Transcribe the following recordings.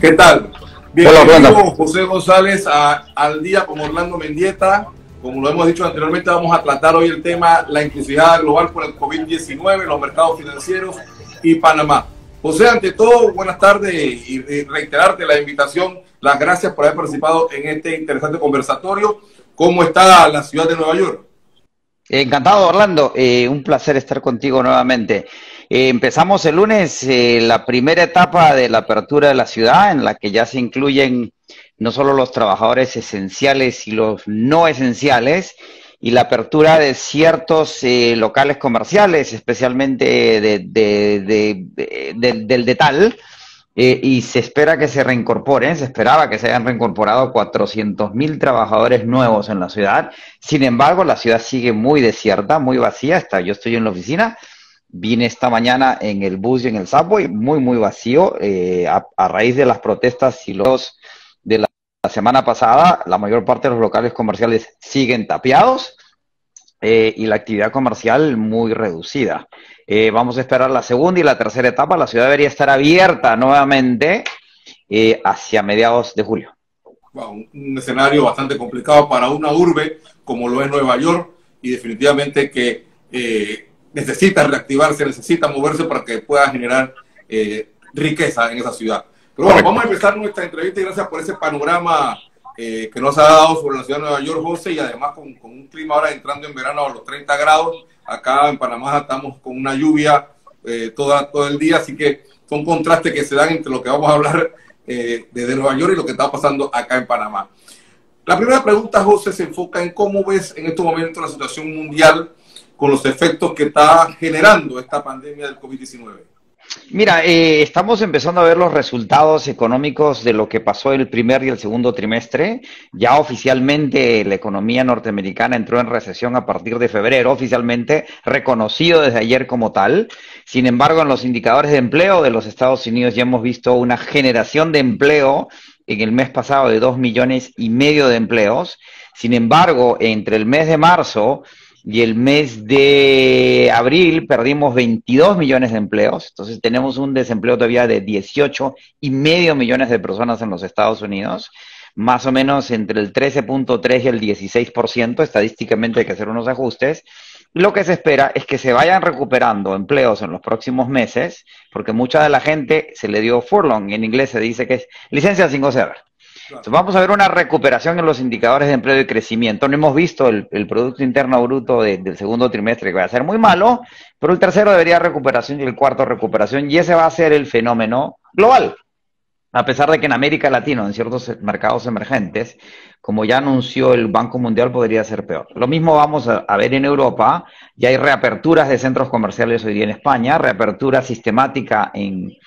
¿Qué tal? Hola, Bienvenido José González al día con Orlando Mendieta. Como lo hemos dicho anteriormente, vamos a tratar hoy el tema la inclusividad global por el COVID-19, los mercados financieros y Panamá. José, ante todo, buenas tardes y reiterarte la invitación, las gracias por haber participado en este interesante conversatorio. ¿Cómo está la ciudad de Nueva York? Encantado, Orlando. Un placer estar contigo nuevamente. Empezamos el lunes la primera etapa de la apertura de la ciudad, en la que ya se incluyen no solo los trabajadores esenciales y los no esenciales, y la apertura de ciertos locales comerciales, especialmente del Detal. Y se espera que se reincorporen, se esperaba que se hayan reincorporado 400.000 trabajadores nuevos en la ciudad. Sin embargo, la ciudad sigue muy desierta, muy vacía. Yo estoy en la oficina, vine esta mañana en el bus y en el subway, muy vacío. A raíz de las protestas y los de la semana pasada, la mayor parte de los locales comerciales siguen tapiados y la actividad comercial muy reducida. Vamos a esperar la segunda y la tercera etapa. La ciudad debería estar abierta nuevamente hacia mediados de julio. Wow, un escenario bastante complicado para una urbe como lo es Nueva York, y definitivamente que necesita reactivarse, necesita moverse para que pueda generar riqueza en esa ciudad. Pero bueno, vamos a empezar nuestra entrevista y gracias por ese panorama que nos ha dado sobre la ciudad de Nueva York, José, y además con un clima ahora entrando en verano a los 30 grados. Acá en Panamá estamos con una lluvia todo el día, así que son contrastes que se dan entre lo que vamos a hablar desde Nueva York y lo que está pasando acá en Panamá. La primera pregunta, José, se enfoca en cómo ves en estos momentos la situación mundial con los efectos que está generando esta pandemia del COVID-19. Mira, estamos empezando a ver los resultados económicos de lo que pasó el primer y el segundo trimestre. Ya oficialmente la economía norteamericana entró en recesión a partir de febrero, oficialmente reconocido desde ayer como tal. Sin embargo, en los indicadores de empleo de los Estados Unidos ya hemos visto una generación de empleo en el mes pasado de 2,5 millones de empleos. Sin embargo, entre el mes de marzo y el mes de abril perdimos 22 millones de empleos, entonces tenemos un desempleo todavía de 18,5 millones de personas en los Estados Unidos, más o menos entre el 13.3 y el 16%, estadísticamente hay que hacer unos ajustes. Lo que se espera es que se vayan recuperando empleos en los próximos meses, porque mucha de la gente se le dio furlough, en inglés se dice que es licencia sin goce. Entonces vamos a ver una recuperación en los indicadores de empleo y crecimiento. No hemos visto el Producto Interno Bruto del segundo trimestre, que va a ser muy malo, pero el tercero debería recuperación y el cuarto recuperación, y ese va a ser el fenómeno global. A pesar de que en América Latina, en ciertos mercados emergentes, como ya anunció el Banco Mundial, podría ser peor. Lo mismo vamos a ver en Europa. Ya hay reaperturas de centros comerciales hoy día en España, reapertura sistemática en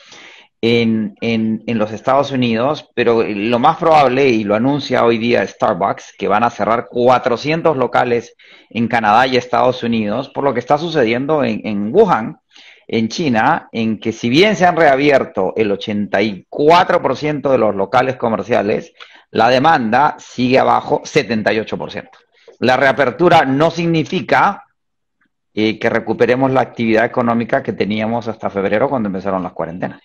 los Estados Unidos, pero lo más probable, y lo anuncia hoy día Starbucks, que van a cerrar 400 locales en Canadá y Estados Unidos, por lo que está sucediendo en Wuhan, en China, en que si bien se han reabierto el 84% de los locales comerciales, la demanda sigue abajo 78%. La reapertura no significa que recuperemos la actividad económica que teníamos hasta febrero cuando empezaron las cuarentenas.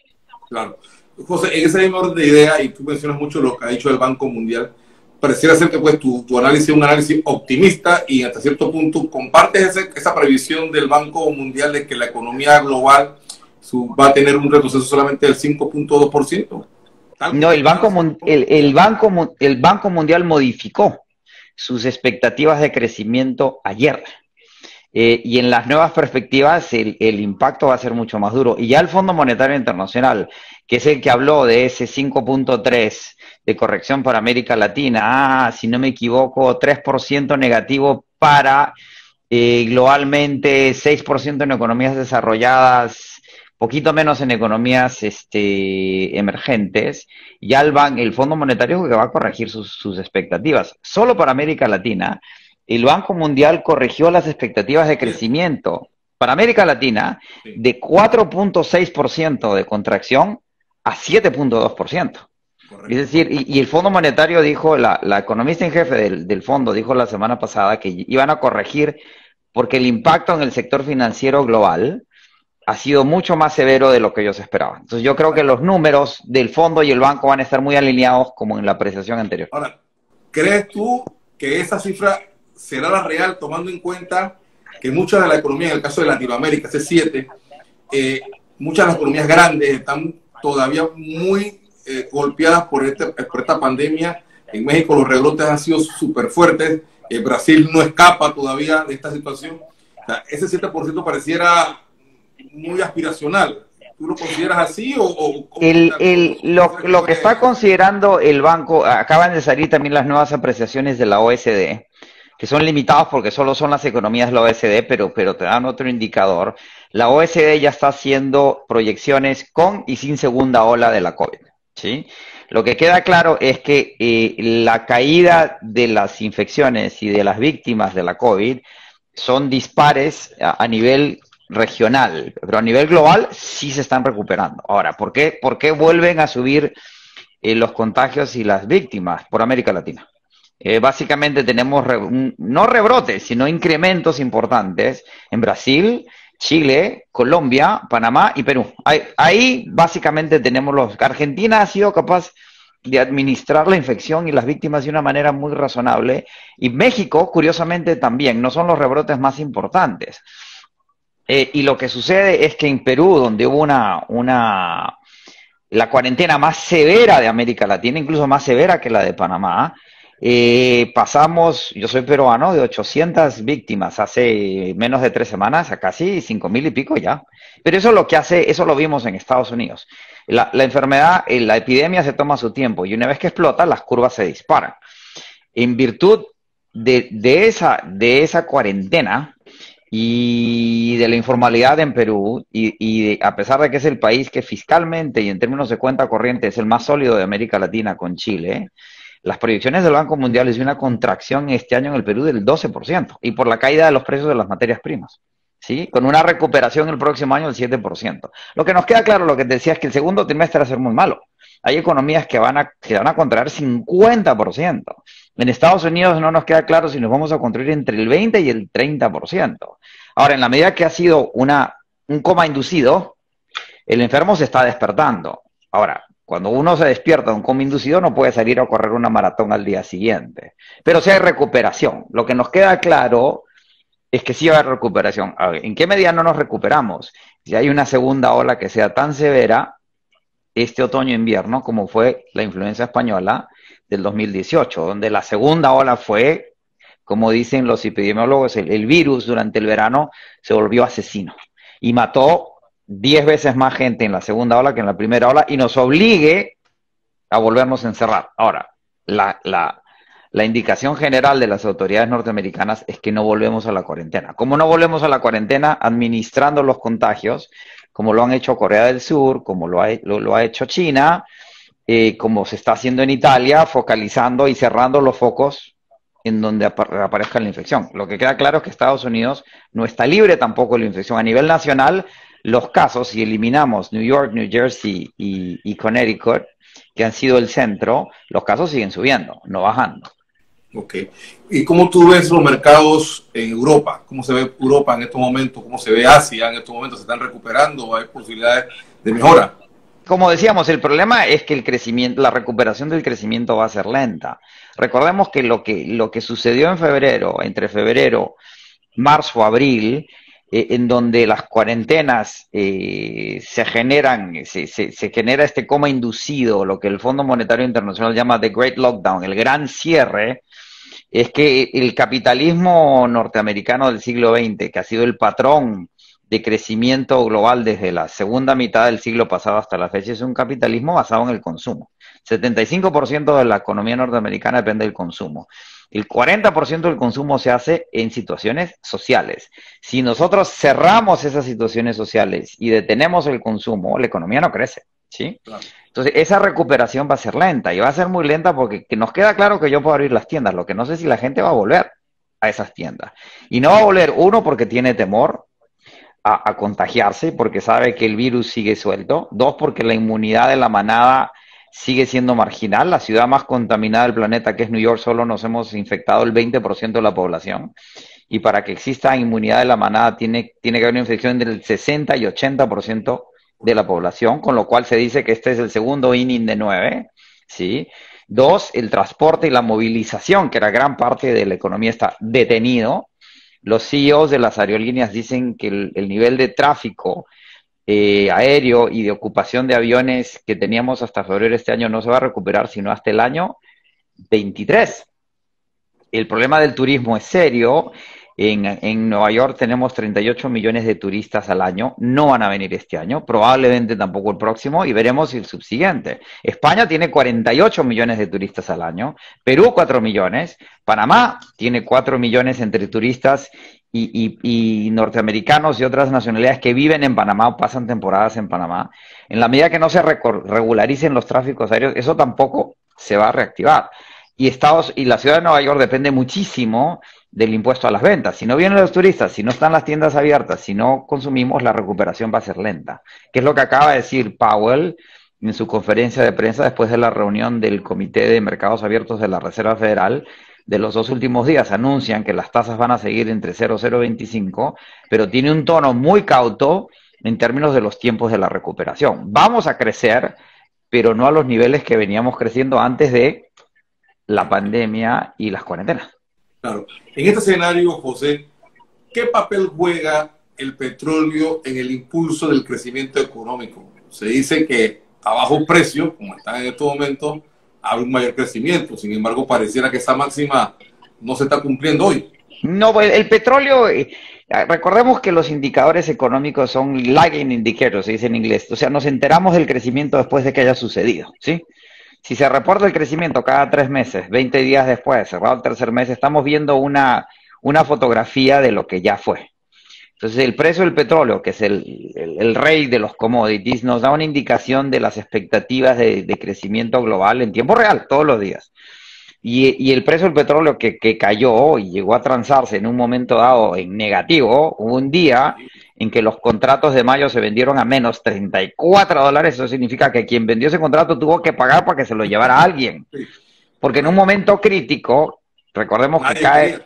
Claro. José, en ese mismo orden de idea, y tú mencionas mucho lo que ha dicho el Banco Mundial, pareciera ser que pues tu análisis es un análisis optimista y hasta cierto punto compartes esa previsión del Banco Mundial de que la economía global va a tener un retroceso solamente del 5.2%. No, el Banco Mundial modificó sus expectativas de crecimiento ayer. Y en las nuevas perspectivas el impacto va a ser mucho más duro. Y ya el Fondo Monetario Internacional, que es el que habló de ese 5.3 de corrección para América Latina, si no me equivoco, 3% negativo para globalmente, 6% en economías desarrolladas, poquito menos en economías emergentes. Ya el Fondo Monetario que va a corregir sus expectativas. Solo para América Latina, el Banco Mundial corrigió las expectativas de crecimiento para América Latina de 4.6% de contracción a 7.2%. Es decir, y el Fondo Monetario dijo, la economista en jefe del fondo dijo la semana pasada que iban a corregir porque el impacto en el sector financiero global ha sido mucho más severo de lo que ellos esperaban. Entonces yo creo que los números del fondo y el banco van a estar muy alineados como en la apreciación anterior. Ahora, ¿crees tú que esa cifra será la real, tomando en cuenta que muchas de la economía, en el caso de Latinoamérica, C7, muchas de las economías grandes están todavía muy golpeadas por esta pandemia? En México los rebrotes han sido súper fuertes. Brasil no escapa todavía de esta situación. O sea, ese 7% pareciera muy aspiracional. ¿Tú lo consideras así lo que está considerando el banco, acaban de salir también las nuevas apreciaciones de la OSD, que son limitados porque solo son las economías de la OSD, pero te dan otro indicador. La OSD ya está haciendo proyecciones con y sin segunda ola de la COVID, ¿sí? Lo que queda claro es que la caída de las infecciones y de las víctimas de la COVID son dispares a nivel regional, pero a nivel global sí se están recuperando. Ahora, ¿por qué vuelven a subir los contagios y las víctimas por América Latina? Básicamente tenemos no rebrotes, sino incrementos importantes en Brasil, Chile, Colombia, Panamá y Perú. Ahí básicamente tenemos Argentina ha sido capaz de administrar la infección y las víctimas de una manera muy razonable, y México, curiosamente, también. No son los rebrotes más importantes. Y lo que sucede es que en Perú, donde hubo la cuarentena más severa de América Latina, incluso más severa que la de Panamá, pasamos, yo soy peruano, de 800 víctimas hace menos de 3 semanas a casi 5.000 y pico ya. Pero eso lo que hace, eso lo vimos en Estados Unidos. La enfermedad, la epidemia se toma su tiempo y una vez que explota, las curvas se disparan. En virtud de esa cuarentena y de la informalidad en Perú, a pesar de que es el país que fiscalmente y en términos de cuenta corriente es el más sólido de América Latina con Chile, las proyecciones del Banco Mundial es de una contracción este año en el Perú del 12%, y por la caída de los precios de las materias primas, ¿sí? Con una recuperación el próximo año del 7%. Lo que nos queda claro, lo que te decía, es que el segundo trimestre va a ser muy malo. Hay economías que van a contraer 50%. En Estados Unidos no nos queda claro si nos vamos a contraer entre el 20 y el 30%. Ahora, en la medida que ha sido un coma inducido, el enfermo se está despertando. Ahora, cuando uno se despierta de un coma inducido, no puede salir a correr una maratón al día siguiente. Pero sí hay recuperación. Lo que nos queda claro es que sí va a haber recuperación. A ver, ¿en qué medida no nos recuperamos? Si hay una segunda ola que sea tan severa este otoño-invierno como fue la influenza española del 2018, donde la segunda ola fue, como dicen los epidemiólogos, el virus durante el verano se volvió asesino y mató 10 veces más gente en la segunda ola que en la primera ola, y nos obligue a volvernos a encerrar. Ahora, la indicación general de las autoridades norteamericanas es que no volvemos a la cuarentena. ¿Cómo no volvemos a la cuarentena? Administrando los contagios, como lo han hecho Corea del Sur, como lo ha hecho China, como se está haciendo en Italia, focalizando y cerrando los focos en donde aparezca la infección. Lo que queda claro es que Estados Unidos no está libre tampoco de la infección. A nivel nacional, los casos, si eliminamos New York, New Jersey y Connecticut, que han sido el centro, los casos siguen subiendo, no bajando. Ok. ¿Y cómo tú ves los mercados en Europa? ¿Cómo se ve Europa en estos momentos? ¿Cómo se ve Asia en estos momentos? ¿Se están recuperando o hay posibilidades de mejora? Como decíamos, el problema es que la recuperación del crecimiento va a ser lenta. Recordemos que lo que sucedió en febrero, entre febrero, marzo, abril, en donde las cuarentenas se genera este coma inducido, lo que el Fondo Monetario Internacional llama The Great Lockdown, el gran cierre, es que el capitalismo norteamericano del siglo XX, que ha sido el patrón de crecimiento global desde la segunda mitad del siglo pasado hasta la fecha, es un capitalismo basado en el consumo. 75% de la economía norteamericana depende del consumo. El 40% del consumo se hace en situaciones sociales. Si nosotros cerramos esas situaciones sociales y detenemos el consumo, la economía no crece, ¿sí? Claro. Entonces, esa recuperación va a ser lenta, y va a ser muy lenta porque nos queda claro que yo puedo abrir las tiendas. Lo que no sé si la gente va a volver a esas tiendas. Y no va a volver, uno, porque tiene temor a contagiarse, porque sabe que el virus sigue suelto. Dos, porque la inmunidad de la manada sigue siendo marginal. La ciudad más contaminada del planeta, que es New York, solo nos hemos infectado el 20% de la población. y para que exista inmunidad de la manada tiene que haber una infección del 60 y 80% de la población, con lo cual se dice que este es el segundo inning de 9, ¿sí? Dos, el transporte y la movilización, que era gran parte de la economía, está detenido. Los CEOs de las aerolíneas dicen que el nivel de tráfico aéreo y de ocupación de aviones que teníamos hasta febrero de este año no se va a recuperar sino hasta el año 23. El problema del turismo es serio. En Nueva York tenemos 38 millones de turistas al año, no van a venir este año, probablemente tampoco el próximo, y veremos si el subsiguiente. España tiene 48 millones de turistas al año, Perú 4 millones, Panamá tiene 4 millones entre turistas y norteamericanos y otras nacionalidades que viven en Panamá o pasan temporadas en Panamá. En la medida que no se regularicen los tráficos aéreos, eso tampoco se va a reactivar. Y la ciudad de Nueva York depende muchísimo del impuesto a las ventas. Si no vienen los turistas, si no están las tiendas abiertas, si no consumimos, la recuperación va a ser lenta. Que es lo que acaba de decir Powell en su conferencia de prensa después de la reunión del Comité de Mercados Abiertos de la Reserva Federal de los 2 últimos días. Anuncian que las tasas van a seguir entre 0 y 0,25, pero tiene un tono muy cauto en términos de los tiempos de la recuperación. Vamos a crecer, pero no a los niveles que veníamos creciendo antes de la pandemia y las cuarentenas. Claro. En este escenario, José, ¿qué papel juega el petróleo en el impulso del crecimiento económico? Se dice que a bajos precios, como están en estos momentos, habrá un mayor crecimiento. Sin embargo, pareciera que esa máxima no se está cumpliendo hoy. No, el petróleo, recordemos que los indicadores económicos son lagging indicators, se dice en inglés. O sea, nos enteramos del crecimiento después de que haya sucedido, ¿sí? Si se reporta el crecimiento cada 3 meses, 20 días después, cerrado el tercer mes, estamos viendo una fotografía de lo que ya fue. Entonces, el precio del petróleo, que es el rey de los commodities, nos da una indicación de las expectativas de crecimiento global en tiempo real, todos los días. Y el precio del petróleo que cayó y llegó a transarse en un momento dado en negativo, hubo un día en que los contratos de mayo se vendieron a menos $34, eso significa que quien vendió ese contrato tuvo que pagar para que se lo llevara a alguien. Porque en un momento crítico, recordemos que cae...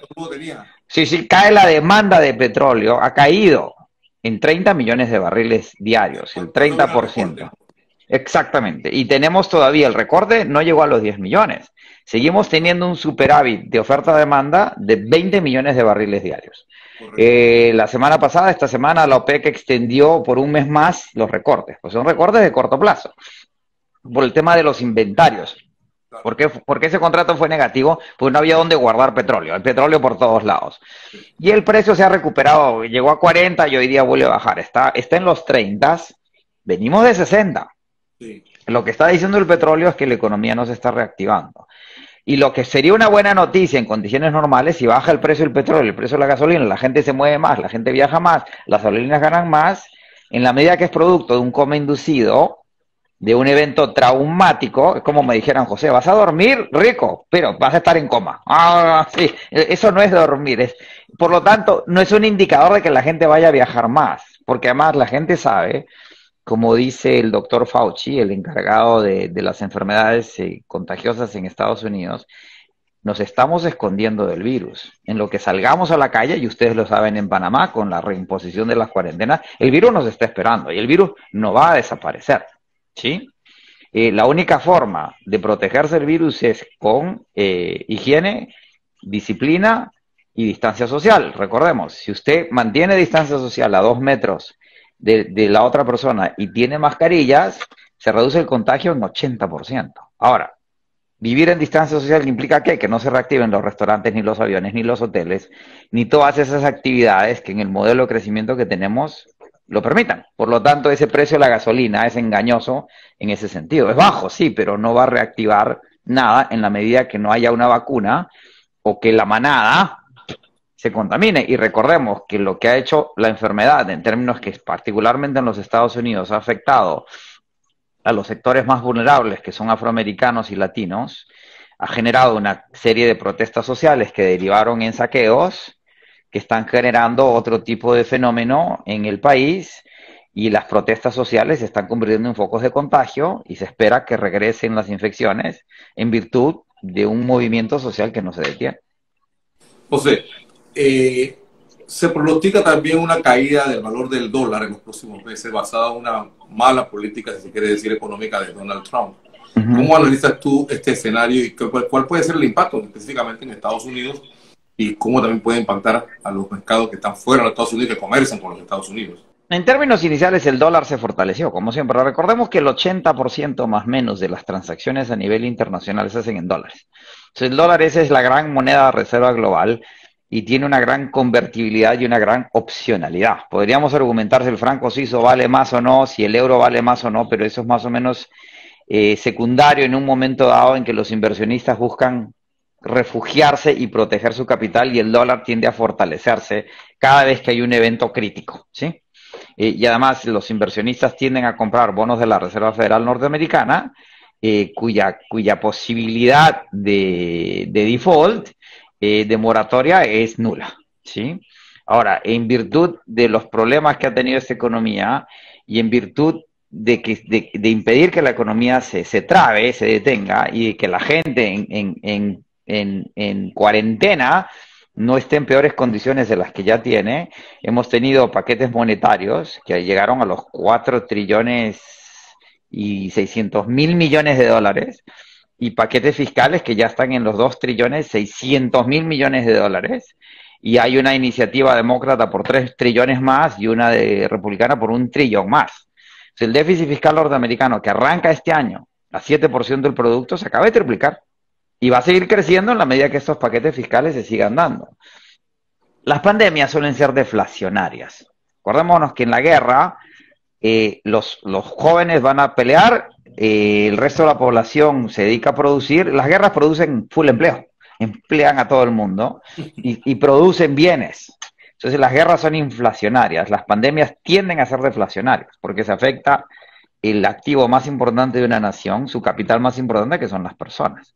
Sí, cae la demanda de petróleo, ha caído en 30 millones de barriles diarios, el 30%. Exactamente. Y tenemos todavía el recorte, no llegó a los 10 millones. Seguimos teniendo un superávit de oferta-demanda de 20 millones de barriles diarios. La semana pasada, esta semana, la OPEC extendió por un mes más los recortes. Pues son recortes de corto plazo. Por el tema de los inventarios. ¿Por qué ese contrato fue negativo? Pues no había dónde guardar petróleo. El petróleo por todos lados. Y el precio se ha recuperado. Llegó a 40 y hoy día vuelve a bajar. Está en los 30. Venimos de 60. Sí. Lo que está diciendo el petróleo es que la economía no se está reactivando. Y lo que sería una buena noticia en condiciones normales, si baja el precio del petróleo, el precio de la gasolina, la gente se mueve más, la gente viaja más, las aerolíneas ganan más, en la medida que es producto de un coma inducido, de un evento traumático, es como me dijeran, José, vas a dormir rico, pero vas a estar en coma. Ah, sí, eso no es dormir. Por lo tanto, no es un indicador de que la gente vaya a viajar más, porque además la gente sabe, como dice el doctor Fauci, el encargado de las enfermedades contagiosas en Estados Unidos, nos estamos escondiendo del virus. En lo que salgamos a la calle, y ustedes lo saben en Panamá, con la reimposición de las cuarentenas, el virus nos está esperando y el virus no va a desaparecer, ¿sí? La única forma de protegerse del virus es con higiene, disciplina y distancia social. Recordemos, si usted mantiene distancia social a 2 metros de la otra persona y tiene mascarillas, se reduce el contagio en 80%. Ahora, vivir en distancia social implica ¿qué? Que no se reactiven los restaurantes, ni los aviones, ni los hoteles, ni todas esas actividades que en el modelo de crecimiento que tenemos lo permitan. Por lo tanto, ese precio de la gasolina es engañoso en ese sentido. Es bajo, sí, pero no va a reactivar nada en la medida que no haya una vacuna o que la manada se contamine. Y recordemos que lo que ha hecho la enfermedad, en términos que particularmente en los Estados Unidos ha afectado a los sectores más vulnerables, que son afroamericanos y latinos, ha generado una serie de protestas sociales que derivaron en saqueos, que están generando otro tipo de fenómeno en el país, y las protestas sociales se están convirtiendo en focos de contagio y se espera que regresen las infecciones en virtud de un movimiento social que no se detiene. José, Eh, Se pronostica también una caída del valor del dólar en los próximos meses basada en una mala política, si se quiere decir, económica de Donald Trump. Ujú. ¿Cómo analizas tú este escenario y cuál puede ser el impacto específicamente en Estados Unidos y cómo también puede impactar a los mercados que están fuera de los Estados Unidos y que comercian con los Estados Unidos? En términos iniciales, el dólar se fortaleció, como siempre. Recordemos que el 80% más o menos de las transacciones a nivel internacional se hacen en dólares. Entonces, el dólar esa es la gran moneda de reserva global y tiene una gran convertibilidad y una gran opcionalidad. Podríamos argumentar si el franco suizo vale más o no, si el euro vale más o no, pero eso es más o menos secundario en un momento dado en que los inversionistas buscan refugiarse y proteger su capital y el dólar tiende a fortalecerse cada vez que hay un evento crítico, ¿sí? Y además los inversionistas tienden a comprar bonos de la Reserva Federal Norteamericana, cuya posibilidad de default, de moratoria, es nula, ¿sí? Ahora, en virtud de los problemas que ha tenido esta economía y en virtud de impedir que la economía se trabe, se detenga y de que la gente en cuarentena no esté en peores condiciones de las que ya tiene, hemos tenido paquetes monetarios que llegaron a los 4 trillones y 600 mil millones de dólares y paquetes fiscales que ya están en los 2 trillones 600 mil millones de dólares y hay una iniciativa demócrata por 3 trillones más y una de republicana por 1 trillón más. Entonces, el déficit fiscal norteamericano que arranca este año a 7% del producto se acaba de triplicar y va a seguir creciendo en la medida que estos paquetes fiscales se sigan dando. Las pandemias suelen ser deflacionarias. Acordémonos que en la guerra los jóvenes van a pelear, el resto de la población se dedica a producir. Las guerras producen full empleo, emplean a todo el mundo y producen bienes. Entonces las guerras son inflacionarias, las pandemias tienden a ser deflacionarias porque se afecta el activo más importante de una nación, su capital más importante, que son las personas.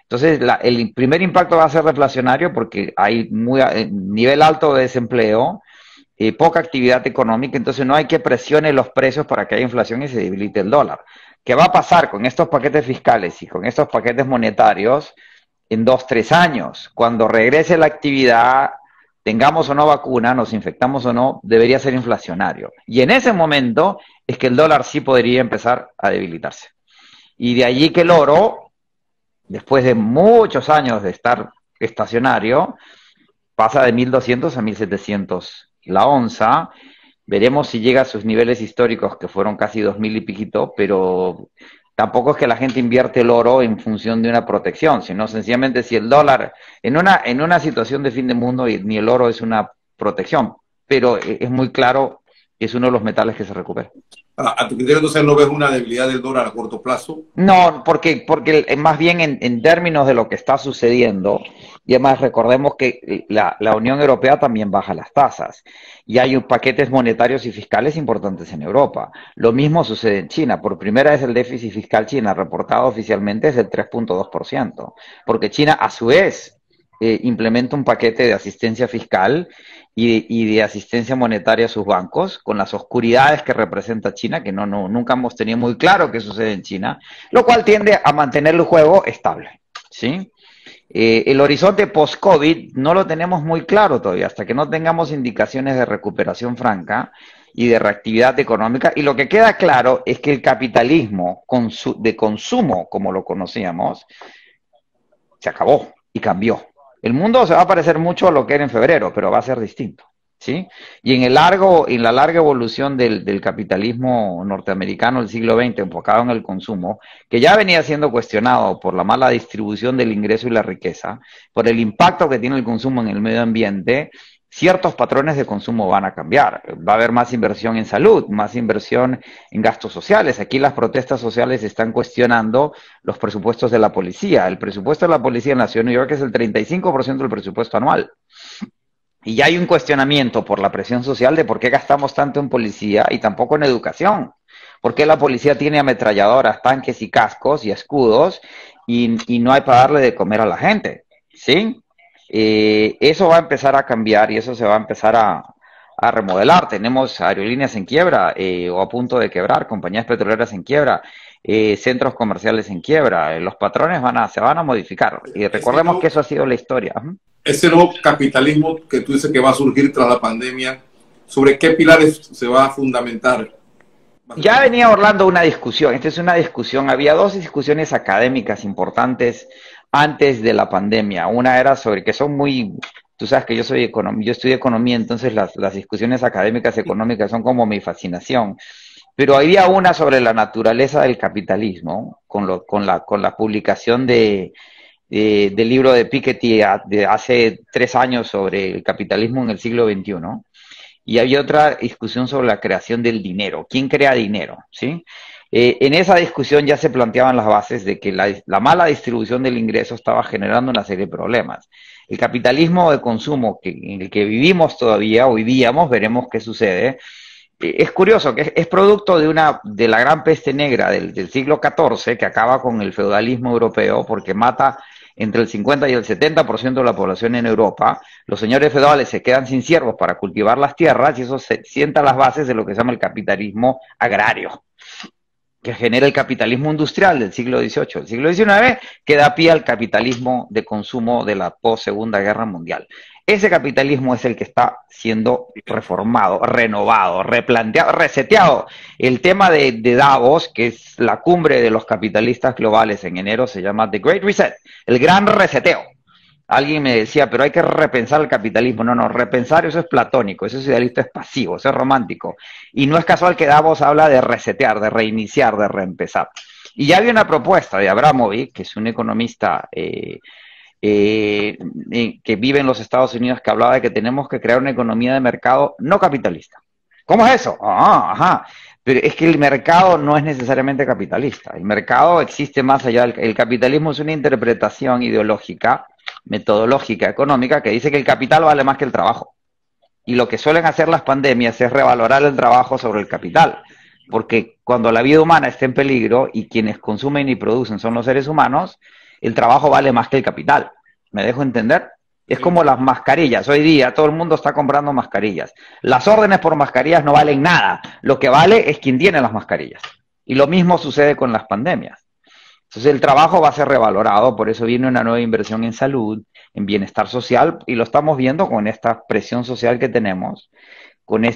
Entonces, el primer impacto va a ser deflacionario porque hay nivel alto de desempleo, poca actividad económica, entonces no hay que presione los precios para que haya inflación y se debilite el dólar. ¿Qué va a pasar con estos paquetes fiscales y con estos paquetes monetarios en 2, 3 años? Cuando regrese la actividad, tengamos o no vacuna, nos infectamos o no, debería ser inflacionario. Y en ese momento es que el dólar sí podría empezar a debilitarse. Y de allí que el oro, después de muchos años de estar estacionario, pasa de 1.200 a 1.700 la onza. Veremos si llega a sus niveles históricos, que fueron casi 2.000 y piquito, pero tampoco es que la gente invierte el oro en función de una protección, sino sencillamente si el dólar, en una situación de fin de mundo, ni el oro es una protección, pero es muy claro que es uno de los metales que se recupera. A tu criterio, entonces, ¿no ves una debilidad del dólar a corto plazo? No, porque más bien en términos de lo que está sucediendo, y además recordemos que la Unión Europea también baja las tasas y hay paquetes monetarios y fiscales importantes en Europa. Lo mismo sucede en China. Por primera vez el déficit fiscal China reportado oficialmente es del 3,2%, porque China a su vez implementa un paquete de asistencia fiscal y de asistencia monetaria a sus bancos, con las oscuridades que representa China, que nunca hemos tenido muy claro qué sucede en China, lo cual tiende a mantener el juego estable, ¿sí? El horizonte post-COVID no lo tenemos muy claro todavía, hasta que no tengamos indicaciones de recuperación franca y de reactividad económica, y lo que queda claro es que el capitalismo de consumo, como lo conocíamos, se acabó y cambió. El mundo se va a parecer mucho a lo que era en febrero, pero va a ser distinto, ¿sí? Y en la larga evolución del capitalismo norteamericano del siglo XX, enfocado en el consumo, que ya venía siendo cuestionado por la mala distribución del ingreso y la riqueza, por el impacto que tiene el consumo en el medio ambiente, ciertos patrones de consumo van a cambiar. Va a haber más inversión en salud, más inversión en gastos sociales. Aquí las protestas sociales están cuestionando los presupuestos de la policía. El presupuesto de la policía en la ciudad de New York es el 35% del presupuesto anual. Y ya hay un cuestionamiento por la presión social de por qué gastamos tanto en policía y tampoco en educación. ¿Por qué la policía tiene ametralladoras, tanques y cascos y escudos y no hay para darle de comer a la gente? ¿Sí? Eso va a empezar a cambiar y eso se va a empezar a a remodelar. Tenemos aerolíneas en quiebra o a punto de quebrar, compañías petroleras en quiebra, centros comerciales en quiebra. Los patrones se van a modificar. Y recordemos que eso ha sido la historia. Ese nuevo capitalismo que tú dices que va a surgir tras la pandemia, ¿sobre qué pilares se va a fundamentar? Ya venía Orlando una discusión. Esta es una discusión. Había dos discusiones académicas importantes antes de la pandemia. Una era sobre que son muy... Tú sabes que yo estudio economía, entonces las discusiones académicas económicas son como mi fascinación. Pero había una sobre la naturaleza del capitalismo, con la publicación del libro de Piketty de hace 3 años sobre el capitalismo en el siglo XXI. Y había otra discusión sobre la creación del dinero. ¿Quién crea dinero? ¿Sí? En esa discusión ya se planteaban las bases de que la mala distribución del ingreso estaba generando una serie de problemas. El capitalismo de consumo en el que vivimos todavía, o vivíamos, veremos qué sucede. Es curioso que es producto de la gran peste negra del siglo XIV, que acaba con el feudalismo europeo porque mata entre el 50 y el 70% de la población en Europa. Los señores feudales se quedan sin siervos para cultivar las tierras y eso sienta las bases de lo que se llama el capitalismo agrario, que genera el capitalismo industrial del siglo XVIII. El siglo XIX que da pie al capitalismo de consumo de la post-Segunda Guerra Mundial. Ese capitalismo es el que está siendo reformado, renovado, replanteado, reseteado. El tema de Davos, que es la cumbre de los capitalistas globales en enero, se llama The Great Reset, el gran reseteo. Alguien me decía, pero hay que repensar el capitalismo. No, repensar eso es platónico, eso es idealista, es pasivo, eso es romántico. Y no es casual que Davos habla de resetear, de reiniciar, de reempezar. Y ya había una propuesta de Abramovich, que es un economista que vive en los Estados Unidos, que hablaba de que tenemos que crear una economía de mercado no capitalista. ¿Cómo es eso? Ajá. Pero es que el mercado no es necesariamente capitalista. El mercado existe más allá. El capitalismo es una interpretación ideológica, metodológica, económica, que dice que el capital vale más que el trabajo. Y lo que suelen hacer las pandemias es revalorar el trabajo sobre el capital. Porque cuando la vida humana está en peligro y quienes consumen y producen son los seres humanos, el trabajo vale más que el capital. ¿Me dejo entender? Es como las mascarillas. Hoy día todo el mundo está comprando mascarillas. Las órdenes por mascarillas no valen nada. Lo que vale es quien tiene las mascarillas. Y lo mismo sucede con las pandemias. Entonces el trabajo va a ser revalorado, por eso viene una nueva inversión en salud, en bienestar social, y lo estamos viendo con esta presión social que tenemos,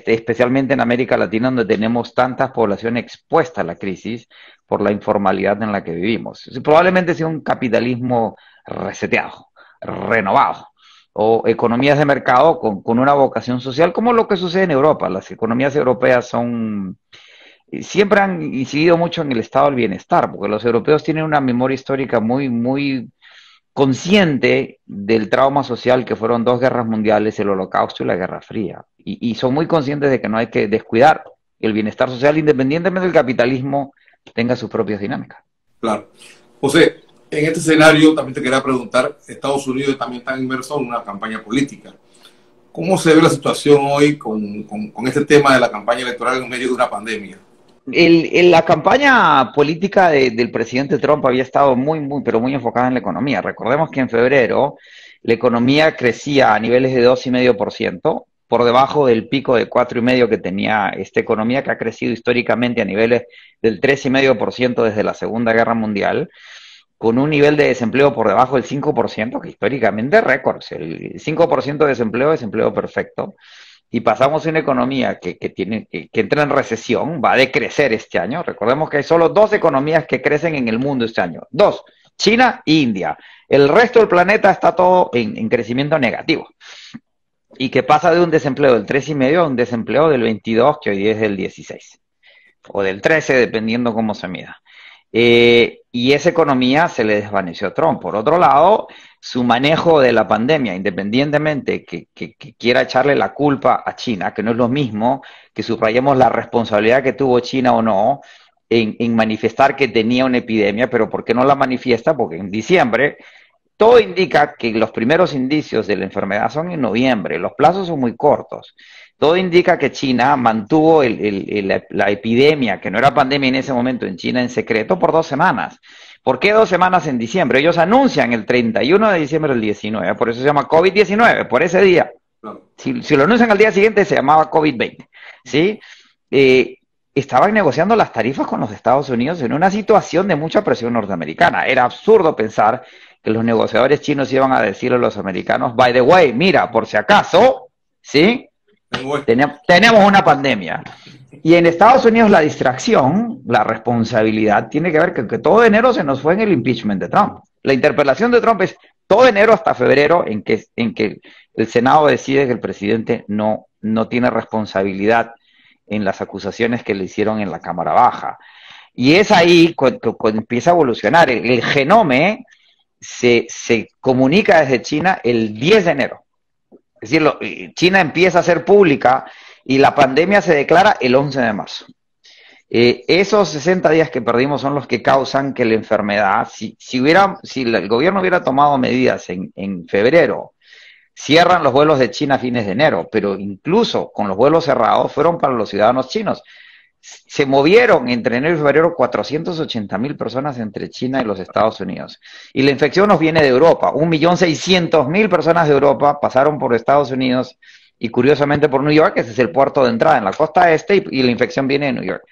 especialmente en América Latina, donde tenemos tantas poblaciones expuestas a la crisis por la informalidad en la que vivimos. Probablemente sea un capitalismo reseteado, renovado, o economías de mercado con una vocación social, como lo que sucede en Europa. Las economías europeas siempre han incidido mucho en el estado del bienestar, porque los europeos tienen una memoria histórica muy, muy consciente del trauma social que fueron 2 guerras mundiales, el Holocausto y la Guerra Fría. Y son muy conscientes de que no hay que descuidar el bienestar social, independientemente del capitalismo tenga sus propias dinámicas. Claro. José, en este escenario también te quería preguntar, Estados Unidos también está inmerso en una campaña política. ¿Cómo se ve la situación hoy con este tema de la campaña electoral en medio de una pandemia? La campaña política del presidente Trump había estado pero muy enfocada en la economía. Recordemos que en febrero la economía crecía a niveles de 2,5%, por debajo del pico de 4,5% que tenía esta economía, que ha crecido históricamente a niveles del 3,5% desde la Segunda Guerra Mundial, con un nivel de desempleo por debajo del 5%, que históricamente es récord. El 5% de desempleo es empleo perfecto. Y pasamos a una economía que entra en recesión, va a decrecer este año. Recordemos que hay solo 2 economías que crecen en el mundo este año. 2, China e India. El resto del planeta está todo en crecimiento negativo. Y que pasa de un desempleo del 3,5% a un desempleo del 22%, que hoy es del 16%. O del 13%, dependiendo cómo se mida. Y esa economía se le desvaneció a Trump. Por otro lado, su manejo de la pandemia, independientemente que quiera echarle la culpa a China, que no es lo mismo que subrayemos la responsabilidad que tuvo China o no en manifestar que tenía una epidemia, pero ¿por qué no la manifiesta? Porque en diciembre todo indica que los primeros indicios de la enfermedad son en noviembre, los plazos son muy cortos. Todo indica que China mantuvo la epidemia, que no era pandemia en ese momento en China, en secreto por 2 semanas. ¿Por qué 2 semanas en diciembre? Ellos anuncian el 31 de diciembre del 19, por eso se llama COVID-19, por ese día. claro. Si lo anuncian al día siguiente, se llamaba COVID-20, ¿sí? Estaban negociando las tarifas con los Estados Unidos en una situación de mucha presión norteamericana. Era absurdo pensar que los negociadores chinos iban a decirle a los americanos, by the way, mira, por si acaso, ¿sí? Tenemos una pandemia. Y en Estados Unidos la distracción, la responsabilidad, tiene que ver que todo enero se nos fue en el impeachment de Trump. La interpelación de Trump es todo enero hasta febrero en que el Senado decide que el presidente no tiene responsabilidad en las acusaciones que le hicieron en la Cámara Baja. Y es ahí cuando empieza a evolucionar. El genome se comunica desde China el 10 de enero. Es decir, China empieza a ser pública y la pandemia se declara el 11 de marzo. Esos 60 días que perdimos son los que causan que la enfermedad, si el gobierno hubiera tomado medidas en febrero, cierran los vuelos de China a fines de enero, pero incluso con los vuelos cerrados fueron para los ciudadanos chinos. Se movieron entre enero y febrero 480.000 personas entre China y los Estados Unidos. Y la infección nos viene de Europa. 1.600.000 personas de Europa pasaron por Estados Unidos y curiosamente por New York, ese es el puerto de entrada en la costa este, y la infección viene de New York.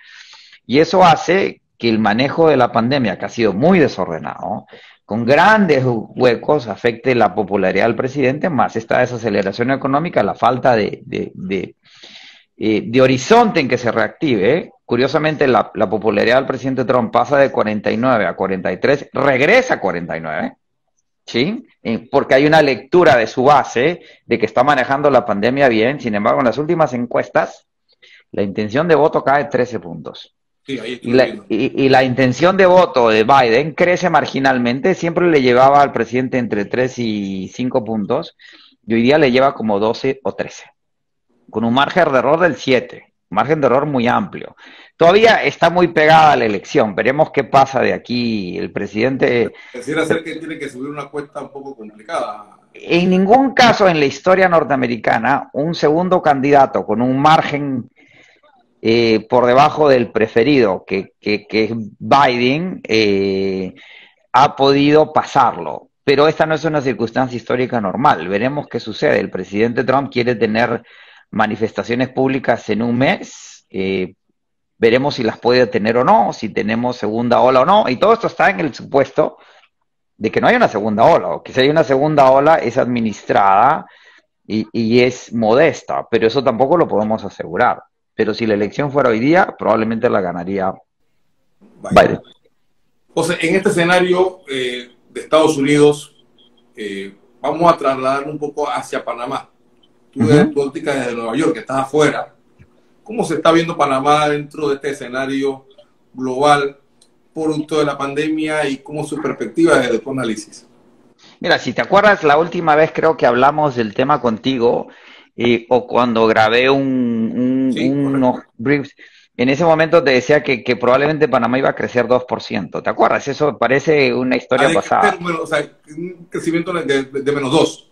Y eso hace que el manejo de la pandemia, que ha sido muy desordenado, con grandes huecos, afecte la popularidad del presidente, más esta desaceleración económica, la falta de horizonte en que se reactive. Curiosamente, la popularidad del presidente Trump pasa de 49 a 43, regresa a 49, ¿sí? Porque hay una lectura de su base de que está manejando la pandemia bien. Sin embargo, en las últimas encuestas, la intención de voto cae 13 puntos. Sí, ahí y la intención de voto de Biden crece marginalmente, siempre le llevaba al presidente entre 3 y 5 puntos, y hoy día le lleva como 12 o 13, con un margen de error del 7, un margen de error muy amplio. Todavía está muy pegada a la elección, veremos qué pasa de aquí. El presidente... Quisiera ser que tiene que subir una cuesta un poco complicada. En ningún caso en la historia norteamericana, un segundo candidato con un margen por debajo del preferido, que es Biden, ha podido pasarlo. Pero esta no es una circunstancia histórica normal. Veremos qué sucede. El presidente Trump quiere tener manifestaciones públicas en un mes. Veremos si las puede tener o no, si tenemos segunda ola o no. Y todo esto está en el supuesto de que no hay una segunda ola, o que si hay una segunda ola es administrada y es modesta, pero eso tampoco lo podemos asegurar. Pero si la elección fuera hoy día, probablemente la ganaría Biden. Entonces, en este escenario de Estados Unidos, vamos a trasladar un poco hacia Panamá. Tú desde tu óptica desde Nueva York, que estás afuera, ¿cómo se está viendo Panamá dentro de este escenario global producto de la pandemia y cómo su perspectiva desde tu análisis? Mira, si te acuerdas, la última vez creo que hablamos del tema contigo, o cuando grabé unos briefs, en ese momento te decía que probablemente Panamá iba a crecer 2%. ¿Te acuerdas? Eso parece una historia pasada. O sea, un crecimiento de menos 2.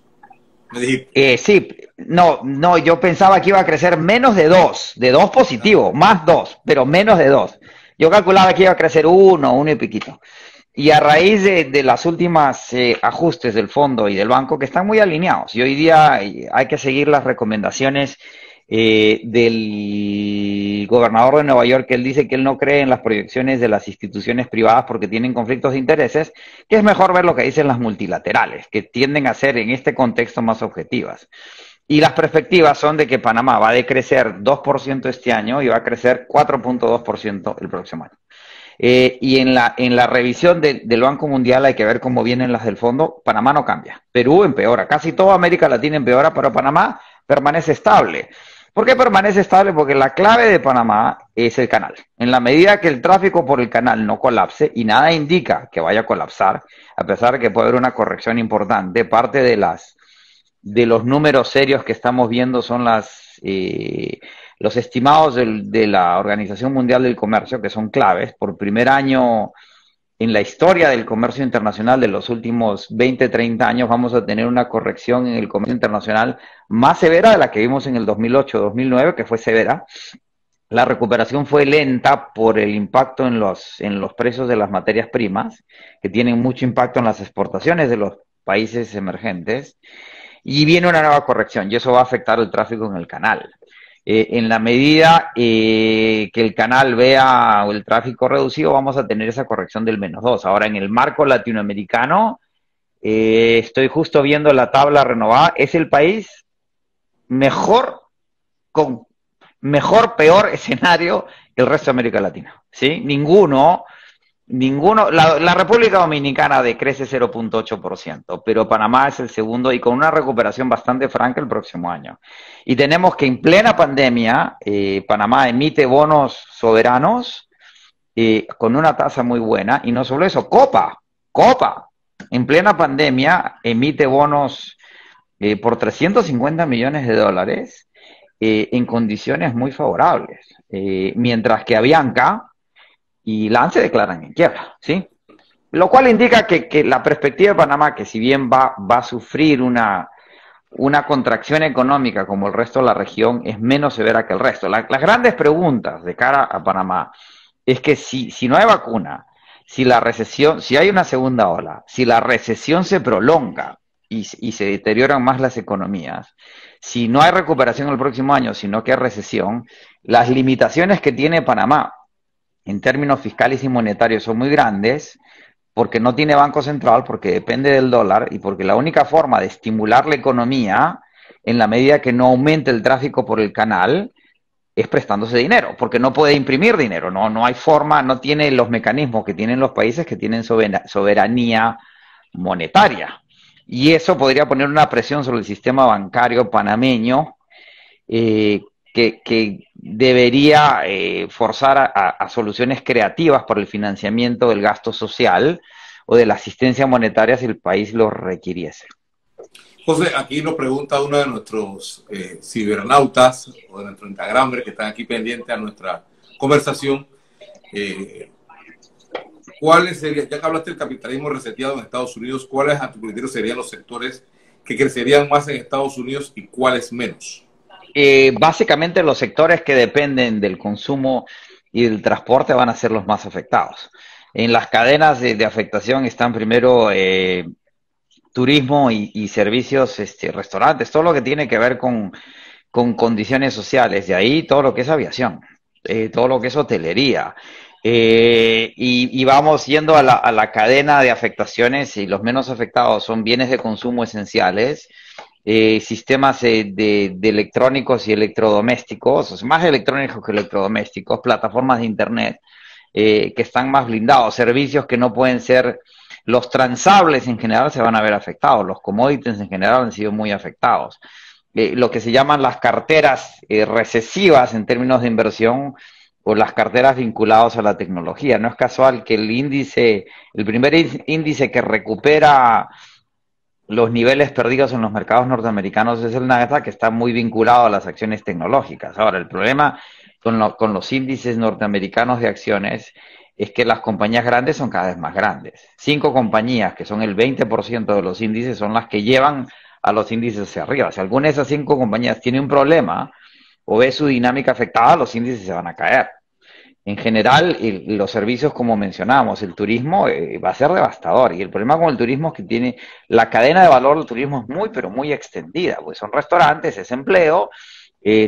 Me dijiste. Sí, no, yo pensaba que iba a crecer menos de 2 positivo, más 2, pero menos de 2. Yo calculaba que iba a crecer 1 y piquito. Y a raíz de las últimas ajustes del fondo y del banco, que están muy alineados, y hoy día hay que seguir las recomendaciones del gobernador de Nueva York, que él dice que él no cree en las proyecciones de las instituciones privadas porque tienen conflictos de intereses, que es mejor ver lo que dicen las multilaterales, que tienden a ser en este contexto más objetivas. Y las perspectivas son de que Panamá va a decrecer 2% este año y va a crecer 4.2% el próximo año. Y en la revisión del Banco Mundial hay que ver cómo vienen las del fondo. Panamá no cambia, Perú empeora, casi toda América Latina empeora, pero Panamá permanece estable. ¿Por qué permanece estable? Porque la clave de Panamá es el canal. En la medida que el tráfico por el canal no colapse, y nada indica que vaya a colapsar, a pesar de que puede haber una corrección importante, parte de los números serios que estamos viendo son los estimados de la Organización Mundial del Comercio, que son claves. Por primer año en la historia del comercio internacional de los últimos 20, 30 años vamos a tener una corrección en el comercio internacional más severa de la que vimos en el 2008-2009, que fue severa. La recuperación fue lenta por el impacto en los precios de las materias primas, que tienen mucho impacto en las exportaciones de los países emergentes. y viene una nueva corrección y eso va a afectar el tráfico en el canal. En la medida que el canal vea el tráfico reducido, vamos a tener esa corrección del -2. Ahora, en el marco latinoamericano, estoy justo viendo la tabla renovada, es el país mejor, con peor escenario que el resto de América Latina, ¿sí? Ninguno, la República Dominicana decrece 0.8%, pero Panamá es el segundo y con una recuperación bastante franca el próximo año. Y tenemos que en plena pandemia, Panamá emite bonos soberanos con una tasa muy buena, y no solo eso, Copa, en plena pandemia emite bonos por 350 millones de dólares en condiciones muy favorables, mientras que Avianca y LAN se declaran en quiebra, ¿sí? Lo cual indica que la perspectiva de Panamá, que si bien va a sufrir una contracción económica como el resto de la región, es menos severa que el resto. Las grandes preguntas de cara a Panamá es que si no hay vacuna, si hay una segunda ola, si la recesión se prolonga y se deterioran más las economías, si no hay recuperación el próximo año, sino que hay recesión, las limitaciones que tiene Panamá en términos fiscales y monetarios son muy grandes, porque no tiene banco central, porque depende del dólar y porque la única forma de estimular la economía en la medida que no aumente el tráfico por el canal es prestándose dinero, porque no puede imprimir dinero, no hay forma, no tiene los mecanismos que tienen los países que tienen soberanía monetaria. Y eso podría poner una presión sobre el sistema bancario panameño que debería forzar a soluciones creativas para el financiamiento del gasto social o de la asistencia monetaria si el país lo requiriese. José, aquí nos pregunta uno de nuestros cibernautas o de nuestros Instagramers que están aquí pendientes a nuestra conversación. ¿Cuáles serían, ya que hablaste del capitalismo reseteado en Estados Unidos, cuáles a tu criterio serían los sectores que crecerían más en Estados Unidos y cuáles menos? Básicamente los sectores que dependen del consumo y del transporte van a ser los más afectados. En las cadenas de afectación están primero turismo y servicios, restaurantes, todo lo que tiene que ver con condiciones sociales, de ahí todo lo que es aviación, todo lo que es hotelería. Y vamos yendo a la cadena de afectaciones, y los menos afectados son bienes de consumo esenciales, sistemas de electrónicos y electrodomésticos, más electrónicos que electrodomésticos, plataformas de internet que están más blindados, servicios que no pueden ser, los transables en general se van a ver afectados, los commodities en general han sido muy afectados. Lo que se llaman las carteras recesivas en términos de inversión, o las carteras vinculadas a la tecnología. No es casual que el primer índice que recupera los niveles perdidos en los mercados norteamericanos es el Nasdaq, que está muy vinculado a las acciones tecnológicas. Ahora, el problema con los índices norteamericanos de acciones es que las compañías grandes son cada vez más grandes. 5 compañías, que son el 20% de los índices, son las que llevan a los índices hacia arriba. Si alguna de esas 5 compañías tiene un problema o ve su dinámica afectada, los índices se van a caer. En general, los servicios, como mencionábamos, el turismo va a ser devastador. Y el problema con el turismo es que tiene la cadena de valor del turismo es muy, pero muy extendida, pues son restaurantes, es empleo,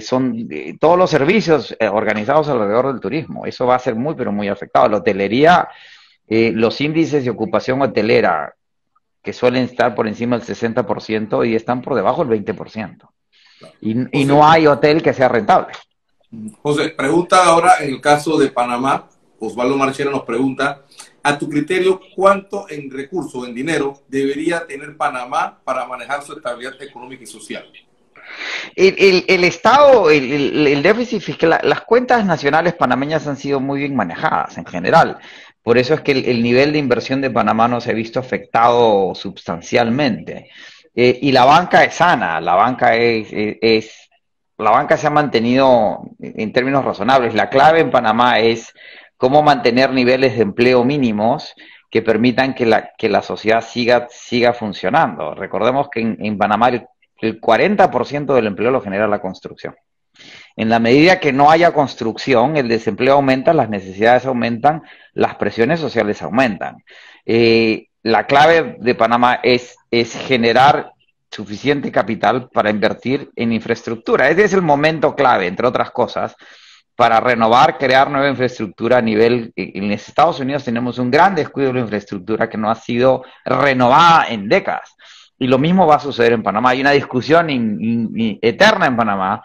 son todos los servicios organizados alrededor del turismo. Eso va a ser muy, pero muy afectado. La hotelería, los índices de ocupación hotelera, que suelen estar por encima del 60%, hoy están por debajo del 20%. Y no hay hotel que sea rentable. José, pregunta ahora en el caso de Panamá. Osvaldo Marchena nos pregunta, a tu criterio, ¿cuánto en recursos, en dinero, debería tener Panamá para manejar su estabilidad económica y social? El Estado, el déficit fiscal, las cuentas nacionales panameñas han sido muy bien manejadas en general. Por eso es que el nivel de inversión de Panamá no se ha visto afectado sustancialmente. Y la banca es sana, la banca se ha mantenido en términos razonables. La clave en Panamá es cómo mantener niveles de empleo mínimos que permitan que la sociedad siga funcionando. Recordemos que en Panamá el 40% del empleo lo genera la construcción. En la medida que no haya construcción, el desempleo aumenta, las necesidades aumentan, las presiones sociales aumentan. La clave de Panamá es generar suficiente capital para invertir en infraestructura. Este es el momento clave, entre otras cosas, para renovar, crear nueva infraestructura a nivel. En los Estados Unidos tenemos un gran descuido de la infraestructura que no ha sido renovada en décadas. Y lo mismo va a suceder en Panamá. Hay una discusión eterna en Panamá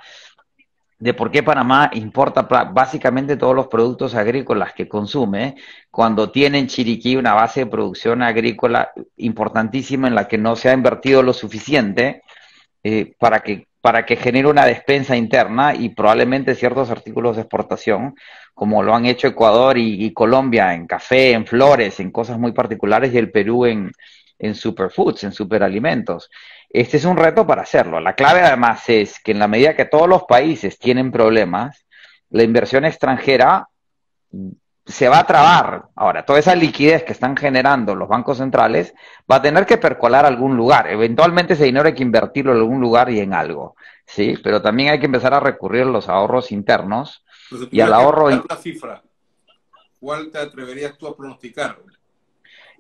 de por qué Panamá importa básicamente todos los productos agrícolas que consume, cuando tiene en Chiriquí una base de producción agrícola importantísima en la que no se ha invertido lo suficiente para que genere una despensa interna y probablemente ciertos artículos de exportación, como lo han hecho Ecuador y Colombia en café, en flores, en cosas muy particulares, y el Perú en superfoods, en superalimentos. Este es un reto para hacerlo. La clave además es que en la medida que todos los países tienen problemas, la inversión extranjera se va a trabar. Ahora, toda esa liquidez que están generando los bancos centrales va a tener que percolar a algún lugar. Eventualmente ese dinero hay que invertirlo en algún lugar y en algo, ¿sí? Pero también hay que empezar a recurrir a los ahorros internos y al ahorro. Una cifra, ¿cuál te atreverías tú a pronosticar?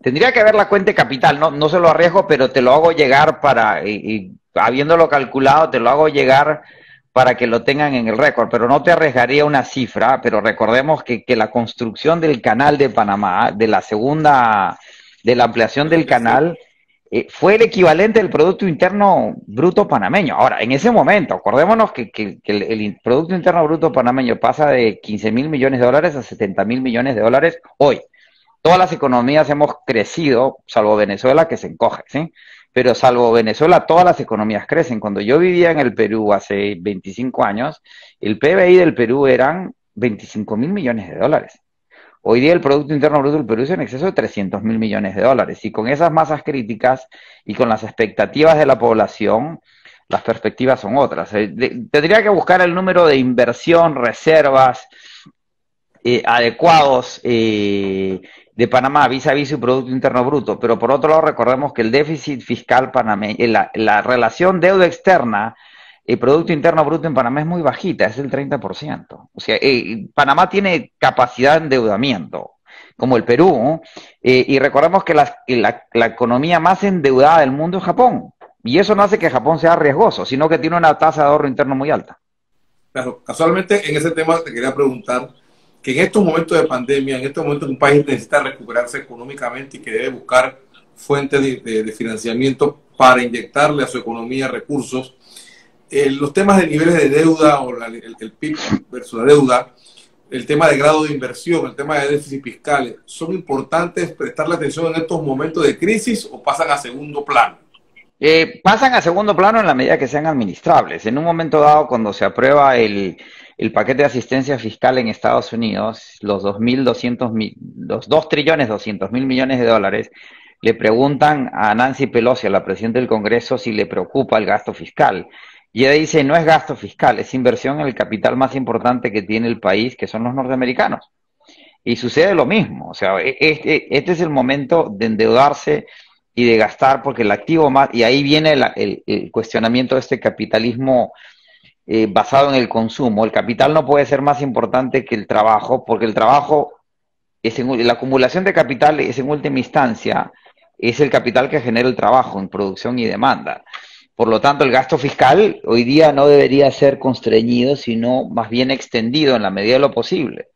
Tendría que ver la cuenta de capital, no se lo arriesgo, pero te lo hago llegar habiéndolo calculado, te lo hago llegar para que lo tengan en el récord, pero no te arriesgaría una cifra, pero recordemos que la construcción del canal de Panamá, de la ampliación del canal, fue el equivalente del Producto Interno Bruto panameño. Ahora, en ese momento, acordémonos que el Producto Interno Bruto panameño pasa de 15.000 millones de dólares a 70.000 millones de dólares hoy. Todas las economías hemos crecido, salvo Venezuela, que se encoge, ¿sí? Pero salvo Venezuela, todas las economías crecen. Cuando yo vivía en el Perú hace 25 años, el PBI del Perú eran 25.000 millones de dólares. Hoy día el Producto Interno Bruto del Perú es en exceso de 300.000 millones de dólares. Y con esas masas críticas y con las expectativas de la población, las perspectivas son otras. Tendría que buscar el número de inversión, reservas adecuados de Panamá vis a vis su Producto Interno Bruto, pero por otro lado recordemos que el déficit fiscal panameño, la relación deuda externa y Producto Interno Bruto en Panamá es muy bajita, es del 30%. O sea, Panamá tiene capacidad de endeudamiento, como el Perú, y recordemos que la economía más endeudada del mundo es Japón, y eso no hace que Japón sea riesgoso, sino que tiene una tasa de ahorro interno muy alta. Claro, casualmente en ese tema te quería preguntar que en estos momentos de pandemia, en estos momentos un país necesita recuperarse económicamente y que debe buscar fuentes de financiamiento para inyectarle a su economía recursos. Los temas de niveles de deuda o el PIB versus la deuda, el tema de grado de inversión, el tema de déficit fiscal, ¿son importantes prestarle atención en estos momentos de crisis o pasan a segundo plano? Pasan a segundo plano en la medida que sean administrables. En un momento dado, cuando se aprueba el paquete de asistencia fiscal en Estados Unidos, los 2.200.000 millones de dólares, le preguntan a Nancy Pelosi, a la presidenta del Congreso, si le preocupa el gasto fiscal. Y ella dice, no es gasto fiscal, es inversión en el capital más importante que tiene el país, que son los norteamericanos. Y sucede lo mismo. O sea, este es el momento de endeudarse y de gastar, porque el activo más, y ahí viene el cuestionamiento de este capitalismo basado en el consumo. El capital no puede ser más importante que el trabajo, porque el trabajo, la acumulación de capital es en última instancia, es el capital que genera el trabajo en producción y demanda. Por lo tanto, el gasto fiscal hoy día no debería ser constreñido, sino más bien extendido en la medida de lo posible.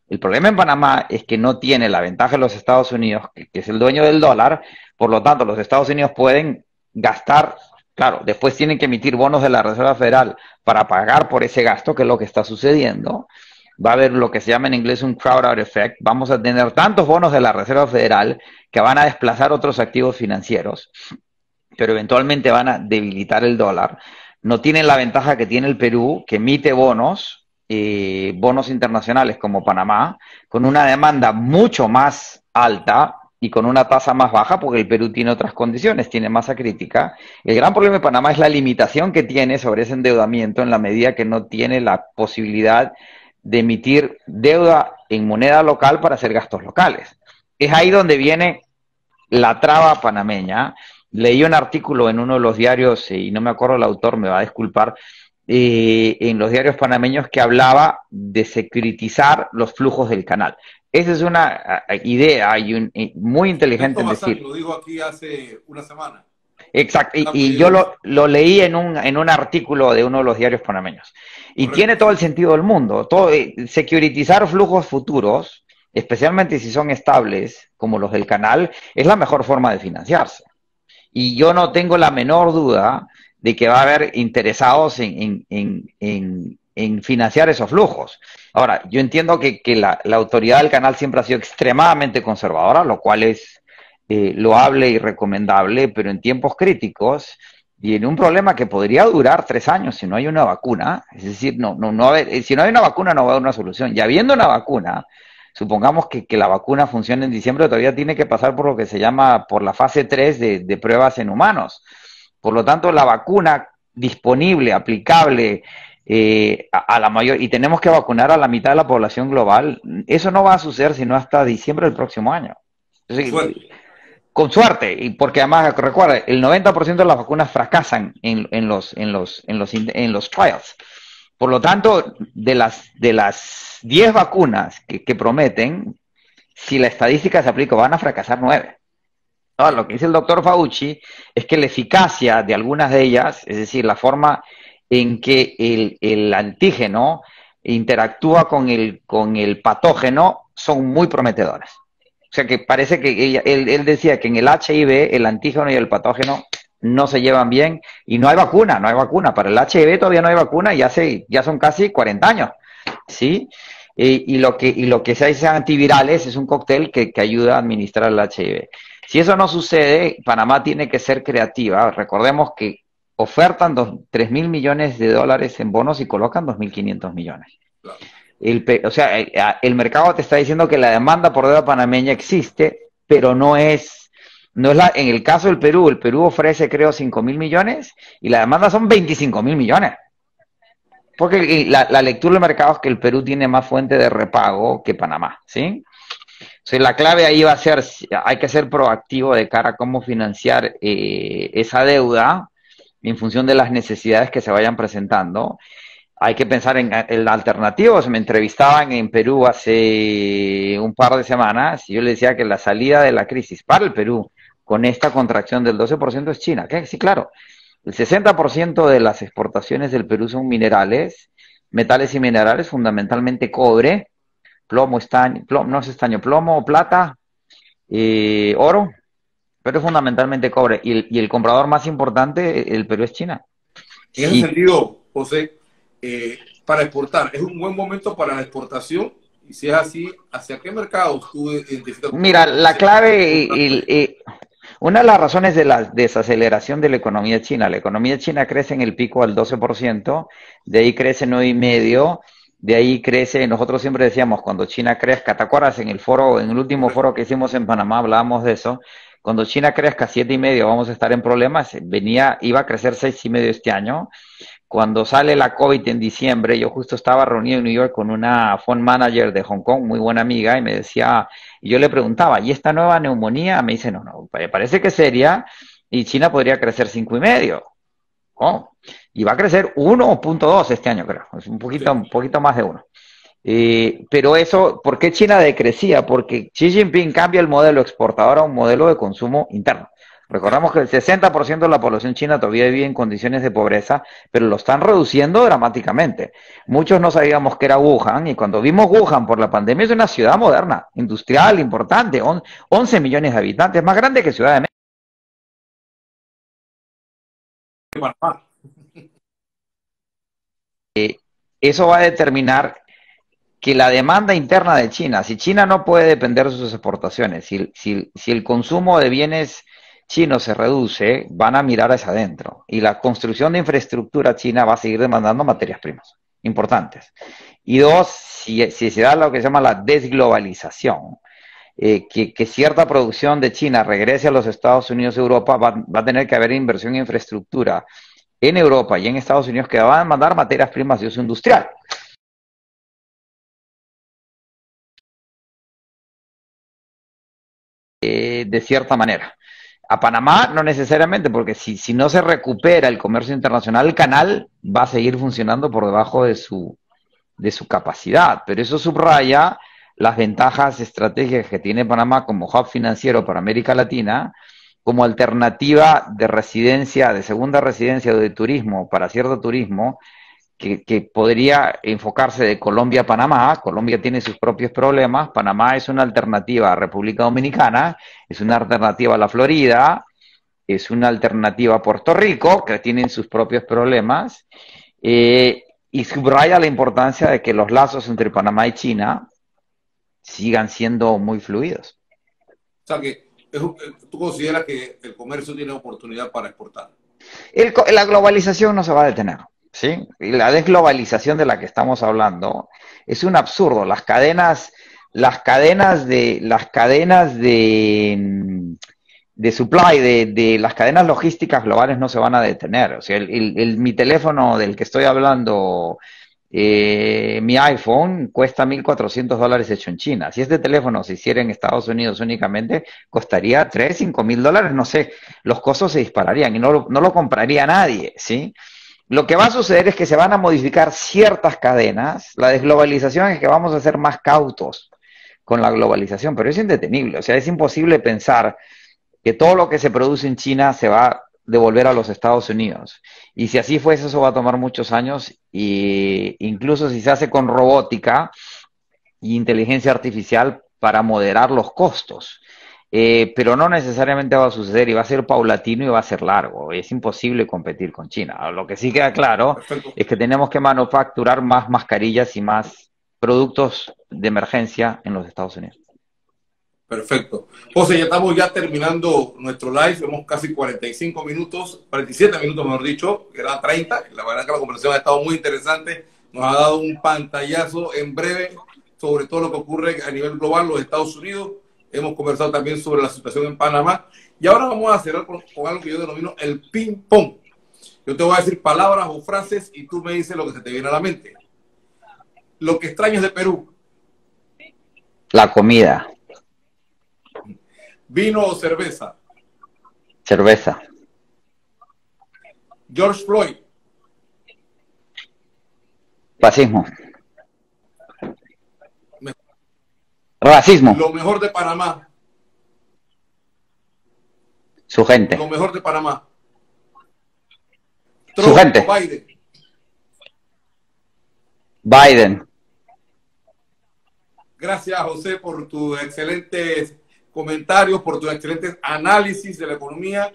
El problema en Panamá es que no tiene la ventaja de los Estados Unidos, que es el dueño del dólar. Por lo tanto, los Estados Unidos pueden gastar, claro, después tienen que emitir bonos de la Reserva Federal para pagar por ese gasto, que es lo que está sucediendo. Va a haber lo que se llama en inglés un crowd-out effect. Vamos a tener tantos bonos de la Reserva Federal que van a desplazar otros activos financieros, pero eventualmente van a debilitar el dólar. No tienen la ventaja que tiene el Perú, que emite bonos internacionales como Panamá, con una demanda mucho más alta y con una tasa más baja, porque el Perú tiene otras condiciones, tiene masa crítica. El gran problema de Panamá es la limitación que tiene sobre ese endeudamiento en la medida que no tiene la posibilidad de emitir deuda en moneda local para hacer gastos locales. Es ahí donde viene la traba panameña. Leí un artículo en uno de los diarios, y no me acuerdo el autor, me va a disculpar, en los diarios panameños, que hablaba de securitizar los flujos del canal. Esa es una idea muy inteligente en decir. Lo dijo aquí hace una semana. Exacto, Están y yo pidiendo eso. lo leí en un artículo de uno de los diarios panameños. Y tiene Correcto. todo el sentido del mundo. Todo, securitizar flujos futuros, especialmente si son estables, como los del canal, es la mejor forma de financiarse. Y yo no tengo la menor duda de que va a haber interesados en financiar esos flujos. Ahora, yo entiendo que la autoridad del canal siempre ha sido extremadamente conservadora, lo cual es loable y recomendable, pero en tiempos críticos y en un problema que podría durar 3 años si no hay una vacuna, es decir, si no hay una vacuna no va a haber una solución. Y habiendo una vacuna, supongamos que la vacuna funcione en diciembre, todavía tiene que pasar por lo que se llama por la fase 3 de pruebas en humanos. Por lo tanto, la vacuna disponible, aplicable a la mayor, y tenemos que vacunar a la mitad de la población global, eso no va a suceder sino hasta diciembre del próximo año. Con Entonces, suerte. con suerte, y porque además, recuerda, el 90% de las vacunas fracasan en los trials. Por lo tanto, de las 10 vacunas que prometen, si la estadística se aplica, van a fracasar 9. Ahora, lo que dice el doctor Fauci es que la eficacia de algunas de ellas, es decir, la forma en que el antígeno interactúa con el patógeno, son muy prometedoras. O sea que parece que él decía que en el HIV el antígeno y el patógeno no se llevan bien y no hay vacuna, no hay vacuna. Para el HIV todavía no hay vacuna y ya son casi 40 años, ¿sí? Y lo que se hace antivirales es un cóctel que ayuda a administrar el HIV. Si eso no sucede, Panamá tiene que ser creativa. Recordemos que ofertan 3.000 millones de dólares en bonos y colocan 2.500 millones. Claro. O sea, el mercado te está diciendo que la demanda por deuda panameña existe, pero en el caso del Perú, el Perú ofrece creo 5.000 millones y la demanda son 25.000 millones. Porque la lectura del mercado es que el Perú tiene más fuente de repago que Panamá, ¿sí? Entonces la clave ahí va a ser, hay que ser proactivo de cara a cómo financiar esa deuda en función de las necesidades que se vayan presentando. Hay que pensar en alternativas. Me entrevistaban en Perú hace un par de semanas y yo le decía que la salida de la crisis para el Perú con esta contracción del 12% es China. ¿Qué? Sí, claro. El 60% de las exportaciones del Perú son minerales, metales y minerales, fundamentalmente cobre, plomo, estaño, no es estaño, plomo, plata, oro, pero es fundamentalmente cobre. Y el comprador más importante, el Perú, es China. En ese Y sentido, José, para exportar, ¿es un buen momento para la exportación? Y si es así, ¿hacia qué mercados tú identificas como mira, la potencial clave, exportar? una de las razones de la desaceleración de la economía china crece en el pico al 12%, de ahí crece 9,5%, de ahí crece, nosotros siempre decíamos, cuando China crezca, ¿te acuerdas? En el último foro que hicimos en Panamá hablábamos de eso, cuando China crezca 7,5% vamos a estar en problemas, iba a crecer 6,5% este año. Cuando sale la COVID en diciembre, yo justo estaba reunido en New York con una fund manager de Hong Kong, muy buena amiga, y me decía, y yo le preguntaba, ¿y esta nueva neumonía? Me dice, no, parece que es seria, y China podría crecer 5,5%. Oh, y va a crecer 1,2 este año, creo. Es Sí. un poquito más de 1. Pero eso, ¿por qué China decrecía? Porque Xi Jinping cambia el modelo exportador a un modelo de consumo interno. Recordamos que el 60% de la población china todavía vive en condiciones de pobreza, pero lo están reduciendo dramáticamente. Muchos no sabíamos que era Wuhan, y cuando vimos Wuhan por la pandemia, es una ciudad moderna, industrial, importante, 11 millones de habitantes, más grande que Ciudad de México. Panamá. Eso va a determinar que la demanda interna de China, si China no puede depender de sus exportaciones, si el consumo de bienes chinos se reduce, van a mirar hacia adentro. Y la construcción de infraestructura china va a seguir demandando materias primas importantes. Y dos, si se da lo que se llama la desglobalización, que cierta producción de China regrese a los Estados Unidos y Europa, va a tener que haber inversión en infraestructura en Europa y en Estados Unidos que va a demandar materias primas de uso industrial. De cierta manera. A Panamá no necesariamente, porque si no se recupera el comercio internacional, el canal va a seguir funcionando por debajo de su capacidad, pero eso subraya las ventajas estratégicas que tiene Panamá como hub financiero para América Latina, como alternativa de residencia, de segunda residencia o de turismo para cierto turismo, que podría enfocarse de Colombia a Panamá. Colombia tiene sus propios problemas, Panamá es una alternativa a República Dominicana, es una alternativa a la Florida, es una alternativa a Puerto Rico, que tienen sus propios problemas, y subraya la importancia de que los lazos entre Panamá y China sigan siendo muy fluidos. O sea que tú consideras que el comercio tiene oportunidad para exportar. La globalización no se va a detener, ¿sí? Y la desglobalización de la que estamos hablando es un absurdo. De supply, de las cadenas logísticas globales no se van a detener. O sea, mi teléfono del que estoy hablando, mi iPhone, cuesta $1,400 hecho en China. Si este teléfono se hiciera en Estados Unidos únicamente, costaría $3.000, $5.000, no sé. Los costos se dispararían y no lo compraría nadie, ¿sí? Lo que va a suceder es que se van a modificar ciertas cadenas. La desglobalización es que vamos a ser más cautos con la globalización, pero es indetenible. O sea, es imposible pensar que todo lo que se produce en China se va a devolver a los Estados Unidos. Y si así fuese, eso va a tomar muchos años, y incluso si se hace con robótica e inteligencia artificial para moderar los costos. Pero no necesariamente va a suceder, y va a ser paulatino y va a ser largo. Es imposible competir con China. Lo que sí queda claro Perfecto. es que tenemos que manufacturar más mascarillas y más productos de emergencia en los Estados Unidos. Perfecto. José, ya estamos terminando nuestro live, hemos casi 45 minutos, 47 minutos mejor dicho, que eran 30. La verdad que la conversación ha estado muy interesante, nos ha dado un pantallazo en breve sobre todo lo que ocurre a nivel global en los Estados Unidos. Hemos conversado también sobre la situación en Panamá. Y ahora vamos a cerrar con algo que yo denomino el ping-pong. Yo te voy a decir palabras o frases y tú me dices lo que se te viene a la mente. Lo que extrañas de Perú. La comida. ¿Vino o cerveza? Cerveza. George Floyd. Fascismo. Racismo. Lo mejor de Panamá. Su gente. Lo mejor de Panamá. Su gente. O Biden. Biden. Gracias, José, por tus excelentes comentarios, por tus excelentes análisis de la economía,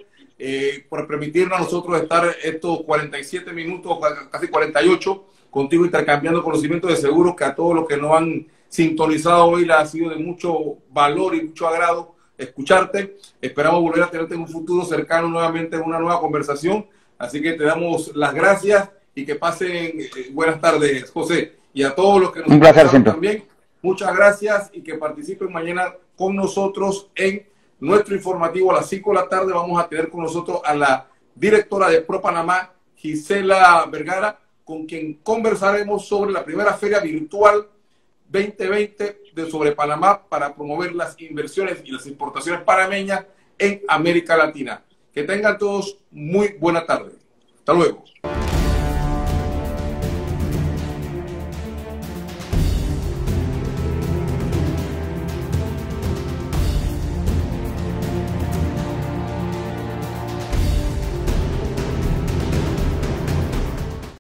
por permitirnos a nosotros estar estos 47 minutos, casi 48, contigo intercambiando conocimientos. De seguro que a todos los que nos han sintonizado hoy les ha sido de mucho valor y mucho agrado escucharte. Esperamos volver a tenerte en un futuro cercano nuevamente en una nueva conversación. Así que te damos las gracias y que pasen buenas tardes, José. Y a todos los que nos un placer siempre. También, muchas gracias y que participen mañana con nosotros en nuestro informativo a las 5 de la tarde. Vamos a tener con nosotros a la directora de Pro Panamá, Gisela Vergara, con quien conversaremos sobre la primera feria virtual 2020 sobre Panamá para promover las inversiones y las importaciones panameñas en América Latina. Que tengan todos muy buena tarde. Hasta luego.